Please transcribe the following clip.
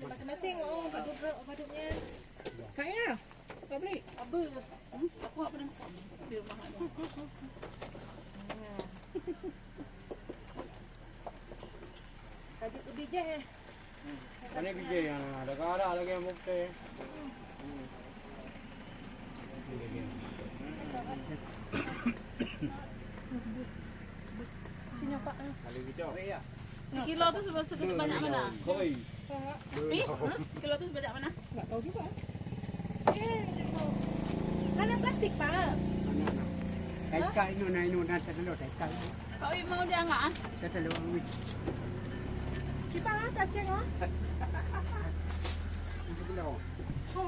Masing-masing badutnya. Kaya, kau beli. Apa? Aku apa dah di rumah ada. Kaji bija ya. Ini bija yang ada cara lagi yang bukti. Sini Pak. Kali gitu. Kilo tu sebanyak mana? Koi. Kilo tu sebanyak mana? Enggak tahu juga. Kan plastik Pak. Kaikan inu nanti telur kaikan. Kau mau dia enggak? Telur wis. Kita tak ceng oh. Telur.